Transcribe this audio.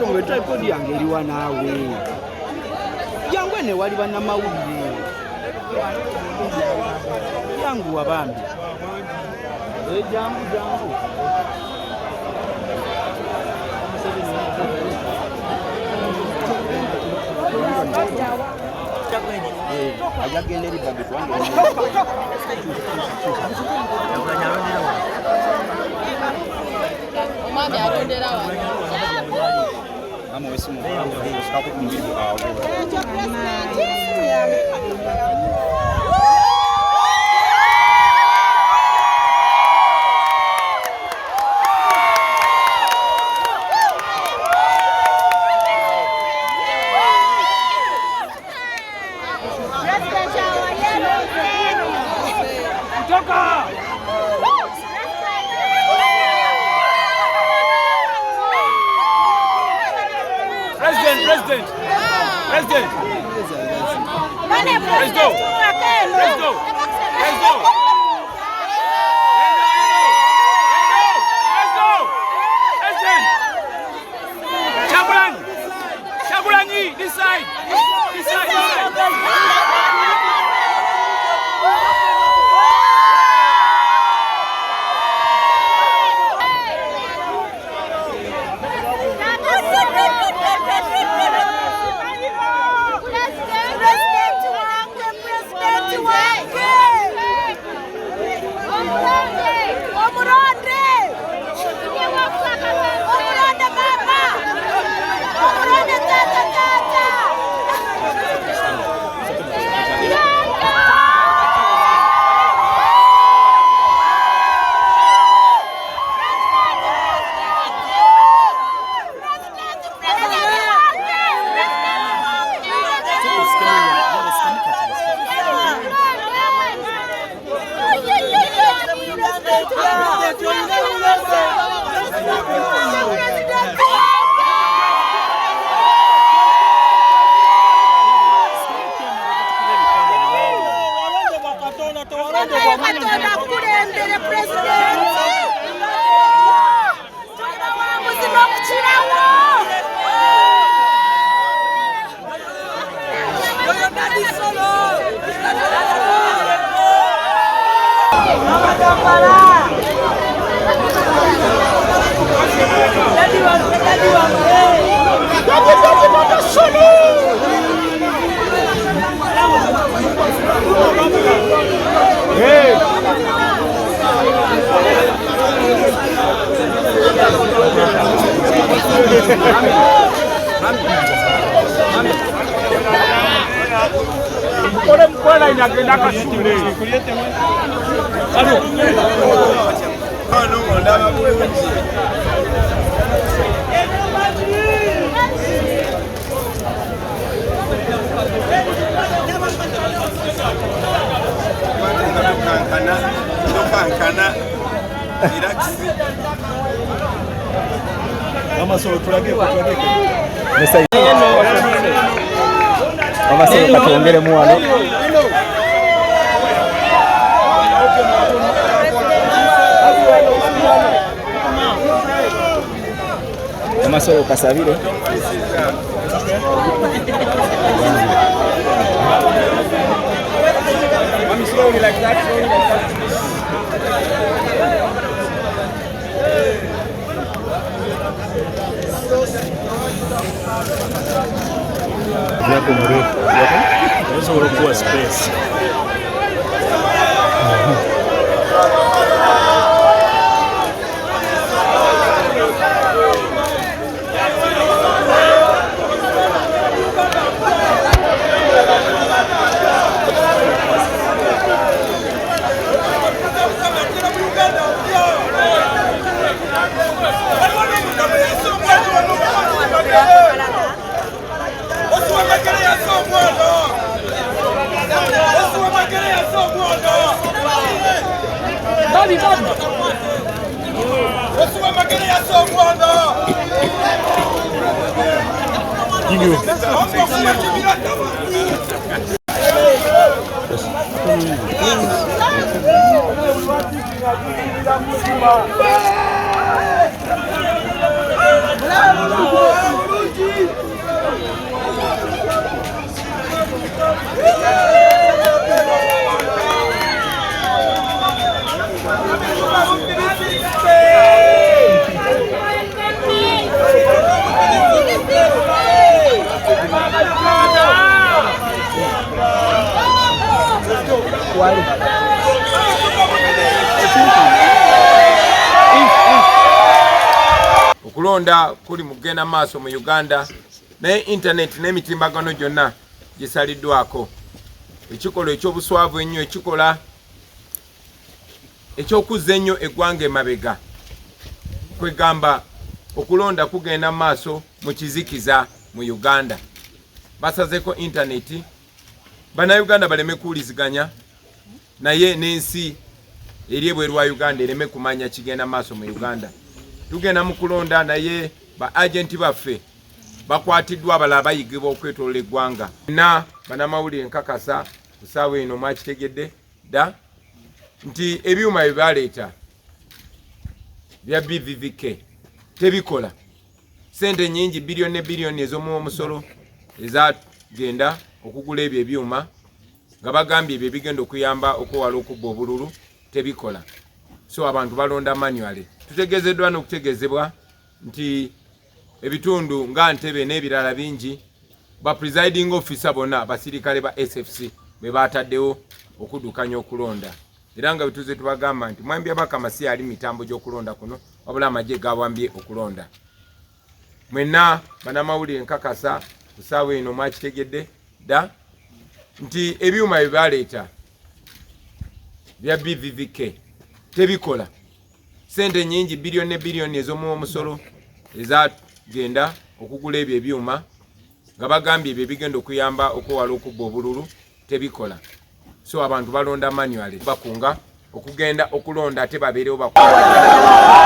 Katongo tripod yange eriwa naawe. Yangu ene wali bannamawulire. Yangu wabambi. Jangu. Ajagenda eri babe twange. Omwami arondera wa. Mama wesimu sikapo kumbibu awo. President. Let's go. Shabulanyi, this side. Ore mkwela inagenda kasule. Alo. Kankana. Mama solo tulage. Mama solo katuongere muwano. Mama solo kasabire. Mami slowly like that, Yako mrefu. Unaweza kuwa space. Bravo! okulonda kuli mugenda maaso mu Uganda naye internet n'emitimbagano gyonna gisaliddwako. Ekikola eky'obuswavu ennyo, ekikola eky'okuzza ennyo eggwanga emabega, kwegamba okulonda kugenda maaso mu kizikiza mu Uganda. Basazeko internet Bannayuganda baleme kuwuliziganya naye n'ensi eri ebweru wa Uganda ereme kumanya kigenda maaso mu Uganda. Tugenda mu kulonda naye ba agenti baffe bakwatiddwa abalala bayigibwa okwetolola eggwanga. Na bannamawulire nkakasa ku ssaawa eno mwakitegedde dda nti ebyuma bye baleeta bya BVVK tebikola. Sente nyingi biliyoni ne biliyoni ez'omu omusolo ezagenda okugula ebyo ebyuma nga bagambye ebyo bigenda okuyamba okwewala okubba obululu, tebikola. So abantu balonda manually. Tutegezeddwa n'okutegezebwa nti ebitundu nga Ntebe n'ebirala bingi ba presiding officer bonna abasirikale ba SFC be bataddewo okudukanya okulonda. Era nga bituze tubagamba nti mwambi abakamasi ali mitambo gy'okulonda kuno wabula amagye gawambye okulonda. Mwenna bannamawulire nkakasa ku ssaawa eno mwakitegedde dda nti ebyuma bye baleeta bya BVVK tebikola. Sente nyingi biliyoni ne biliyoni ez'omu omusolo ezagenda okugula ebyo ebyuma nga bagambye ebyo bigenda okuyamba okwewala okubba obululu, tebikola. So abantu balonda manually bakunga okugenda okulonda ate babeerewo bakunga.